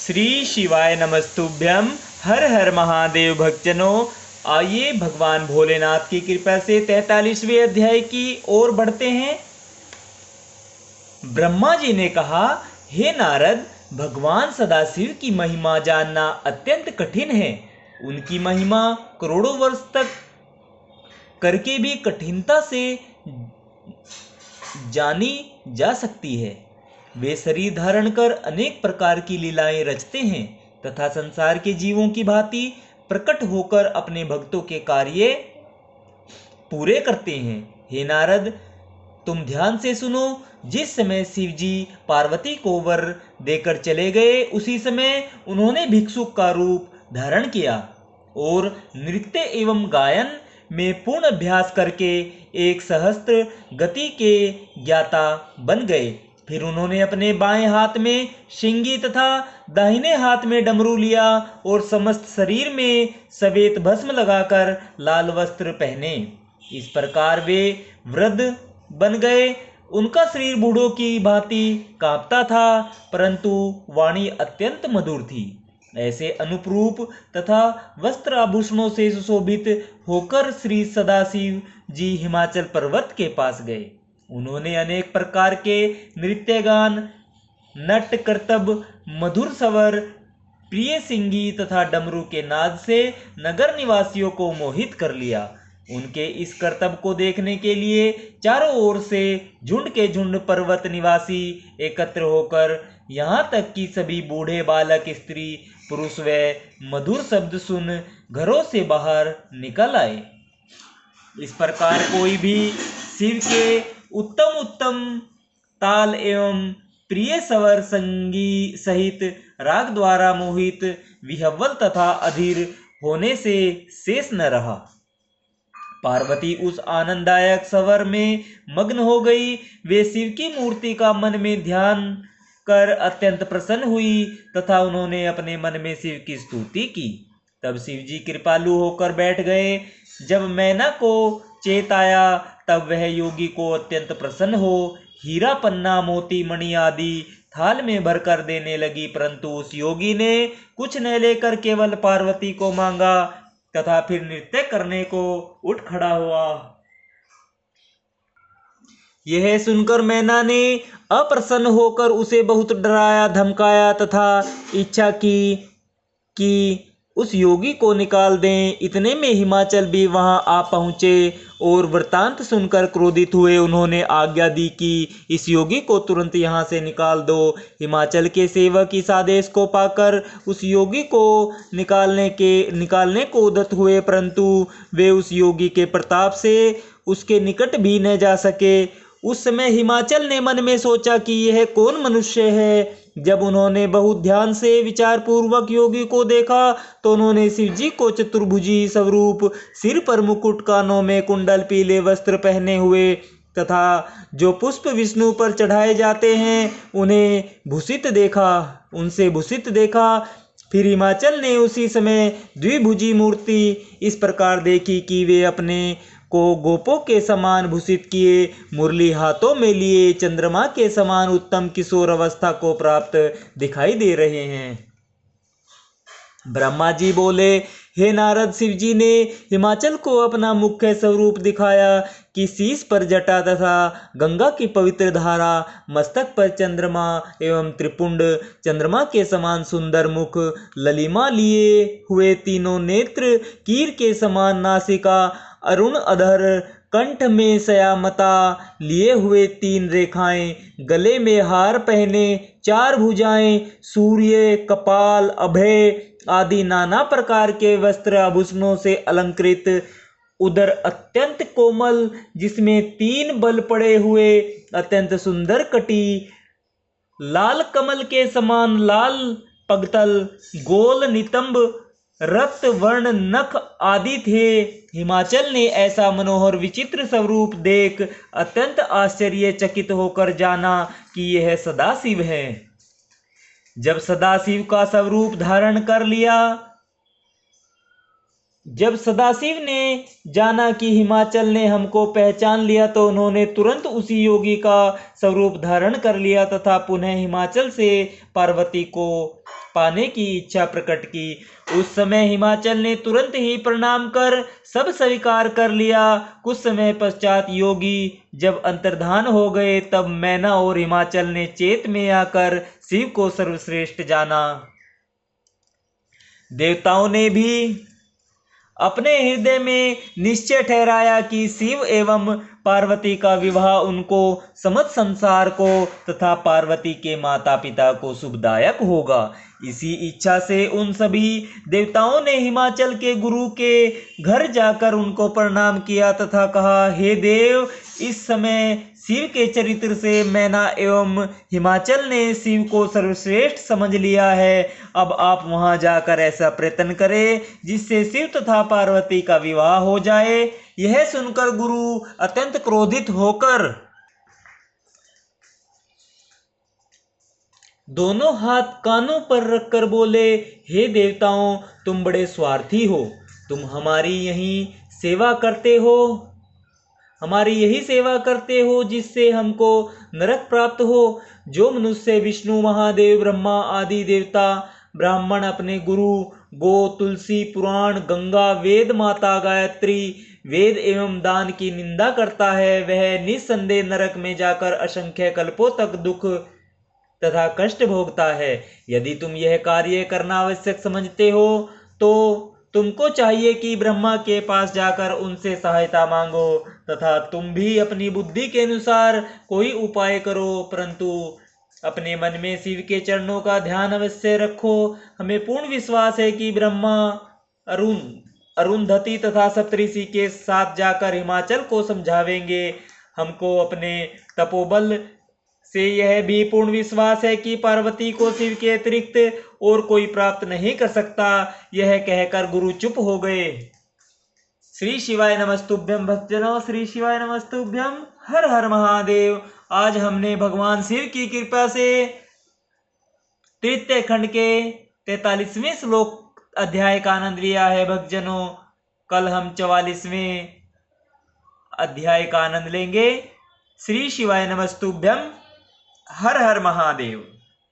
श्री शिवाय नमस्तुभ्यम। हर हर महादेव भक्तजनों, आइए भगवान भोलेनाथ की कृपा से 43वें अध्याय की ओर बढ़ते हैं। ब्रह्मा जी ने कहा, हे नारद, भगवान सदाशिव की महिमा जानना अत्यंत कठिन है। उनकी महिमा करोड़ों वर्ष तक करके भी कठिनता से जानी जा सकती है। वे शरीर धारण कर अनेक प्रकार की लीलाएं रचते हैं तथा संसार के जीवों की भांति प्रकट होकर अपने भक्तों के कार्य पूरे करते हैं। हे नारद, तुम ध्यान से सुनो। जिस समय शिव जी पार्वती को वर देकर चले गए, उसी समय उन्होंने भिक्षुक का रूप धारण किया और नृत्य एवं गायन में पूर्ण अभ्यास करके 1 सहस्त्र गति के ज्ञाता बन गए। फिर उन्होंने अपने बाएं हाथ में शिंगी तथा दाहिने हाथ में डमरू लिया और समस्त शरीर में श्वेत भस्म लगाकर लाल वस्त्र पहने। इस प्रकार वे वृद्ध बन गए। उनका शरीर बूढ़ों की भांति कांपता था, परंतु वाणी अत्यंत मधुर थी। ऐसे अनुरूप तथा वस्त्र आभूषणों से सुशोभित होकर श्री सदाशिव जी हिमाचल पर्वत के पास गए। उन्होंने अनेक प्रकार के नृत्य गान, नट करतब, मधुर स्वर, प्रिय सिंगी तथा डमरू के नाद से नगर निवासियों को मोहित कर लिया। उनके इस करतब को देखने के लिए चारों ओर से झुंड के झुंड पर्वत निवासी एकत्र होकर यहाँ तक कि सभी बूढ़े, बालक, स्त्री, पुरुष व मधुर शब्द सुन घरों से बाहर निकल आए। इस प्रकार कोई भी शिव के उत्तम उत्तम ताल एवं प्रिय स्वर संगी सहित राग द्वारा मोहित, विह्वल तथा अधीर होने से शेष न रहा। पार्वती उस आनंददायक स्वर में मग्न हो गई। वे शिव की मूर्ति का मन में ध्यान कर अत्यंत प्रसन्न हुई तथा उन्होंने अपने मन में शिव की स्तुति की। तब शिव जी कृपालु होकर बैठ गए। जब मैना को चेत आया, तब वह योगी को अत्यंत प्रसन्न हो हीरा, पन्ना, मोती, मणि आदि थाल में भरकर देने लगी, परंतु उस योगी ने कुछ न लेकर केवल पार्वती को मांगा तथा फिर नृत्य करने को उठ खड़ा हुआ। यह सुनकर मैना ने अप्रसन्न होकर उसे बहुत डराया, धमकाया तथा इच्छा की कि उस योगी को निकाल दें। इतने में हिमाचल भी वहां आ पहुंचे और वृतांत सुनकर क्रोधित हुए। उन्होंने आज्ञा दी कि इस योगी को तुरंत यहाँ से निकाल दो। हिमाचल के सेवक इस आदेश को पाकर उस योगी को निकालने को उद्यत हुए, परंतु वे उस योगी के प्रताप से उसके निकट भी न जा सके। उस समय हिमाचल ने मन में सोचा कि यह कौन मनुष्य है। जब उन्होंने बहुत ध्यान से विचार पूर्वक योगी को देखा, तो उन्होंने शिव जी को चतुर्भुजी स्वरूप, सिर पर मुकुट, कानों में कुंडल, पीले वस्त्र पहने हुए तथा जो पुष्प विष्णु पर चढ़ाए जाते हैं उनसे भूषित देखा। फिर हिमाचल ने उसी समय द्विभुजी मूर्ति इस प्रकार देखी कि वे अपने को गोपों के समान भूषित किए, मुरली हाथों में लिए, चंद्रमा के समान उत्तम किशोर अवस्था को प्राप्त दिखाई दे रहे हैं। ब्रह्मा जी बोले, हे नारद, शिव जी ने हिमाचल को अपना मुख्य स्वरूप दिखाया कि शीश पर जटा तथा गंगा की पवित्र धारा, मस्तक पर चंद्रमा एवं त्रिपुंड, चंद्रमा के समान सुंदर मुख, ललिमा लिए हुए तीनों नेत्र, कीर के समान नासिका, अरुण अधर, कंठ में श्यामता लिए हुए 3 रेखाएं, गले में हार पहने 4 भुजाएं, सूर्य, कपाल, अभय आदि नाना प्रकार के वस्त्र आभूषणों से अलंकृत, उदर अत्यंत कोमल जिसमें 3 बल पड़े हुए, अत्यंत सुंदर कटी, लाल कमल के समान लाल पगतल, गोल नितंब, रक्त वर्ण नख आदि थे। हिमाचल ने ऐसा मनोहर विचित्र स्वरूप देख अत्यंत आश्चर्यचकित होकर जाना कि यह सदाशिव है। जब सदाशिव का स्वरूप धारण कर लिया, जब सदाशिव ने जाना कि हिमाचल ने हमको पहचान लिया, तो उन्होंने तुरंत उसी योगी का स्वरूप धारण कर लिया तथा पुनः हिमाचल से पार्वती को पाने की इच्छा प्रकट की। उस समय हिमाचल ने तुरंत ही प्रणाम कर सब स्वीकार कर लिया। कुछ समय पश्चात योगी जब अंतर्धान हो गए, तब मैना और हिमाचल ने चेत में आकर शिव को सर्वश्रेष्ठ जाना। देवताओं ने भी अपने हृदय में निश्चय ठहराया कि शिव एवं पार्वती का विवाह उनको, समस्त संसार को तथा पार्वती के माता पिता को शुभदायक होगा। इसी इच्छा से उन सभी देवताओं ने हिमाचल के गुरु के घर जाकर उनको प्रणाम किया तथा कहा, हे देव, इस समय शिव के चरित्र से मैना एवं हिमाचल ने शिव को सर्वश्रेष्ठ समझ लिया है। अब आप वहां जाकर ऐसा प्रयत्न करें जिससे शिव तथा पार्वती का विवाह हो जाए। यह सुनकर गुरु अत्यंत क्रोधित होकर दोनों हाथ कानों पर रखकर बोले, हे देवताओं, तुम बड़े स्वार्थी हो। तुम हमारी यही सेवा करते हो जिससे हमको नरक प्राप्त हो। जो मनुष्य विष्णु, महादेव, ब्रह्मा आदि देवता, ब्राह्मण अपने गुरु, गो, तुलसी, पुराण, गंगा, वेद, माता गायत्री, वेद एवं दान की निंदा करता है, वह निस्संदेह नरक में जाकर असंख्य कल्पों तक दुख तथा कष्ट भोगता है। यदि तुम यह कार्य करना आवश्यक समझते हो तो तुमको चाहिए कि ब्रह्मा के पास जाकर उनसे सहायता मांगो तथा तुम भी अपनी बुद्धि के अनुसार कोई उपाय करो, परंतु अपने मन में शिव के चरणों का ध्यान अवश्य रखो। हमें पूर्ण विश्वास है कि ब्रह्मा अरुंधति तथा सप्तऋषि के साथ जाकर हिमाचल को समझावेंगे। हमको अपने तपोबल से यह भी पूर्ण विश्वास है कि पार्वती को शिव के अतिरिक्त और कोई प्राप्त नहीं कर सकता। यह कहकर गुरु चुप हो गए। श्री शिवाय नमस्तुभ्यं भक्तजनों, श्री शिवाय नमस्तुभ्यं। हर हर महादेव। आज हमने भगवान शिव की कृपा से तृतीय खंड के 43वें श्लोक अध्याय का आनंद लिया है भक्तजनों। कल हम 44वें अध्याय का आनंद लेंगे। श्री शिवाय नमस्तुभ्यं। हर हर महादेव।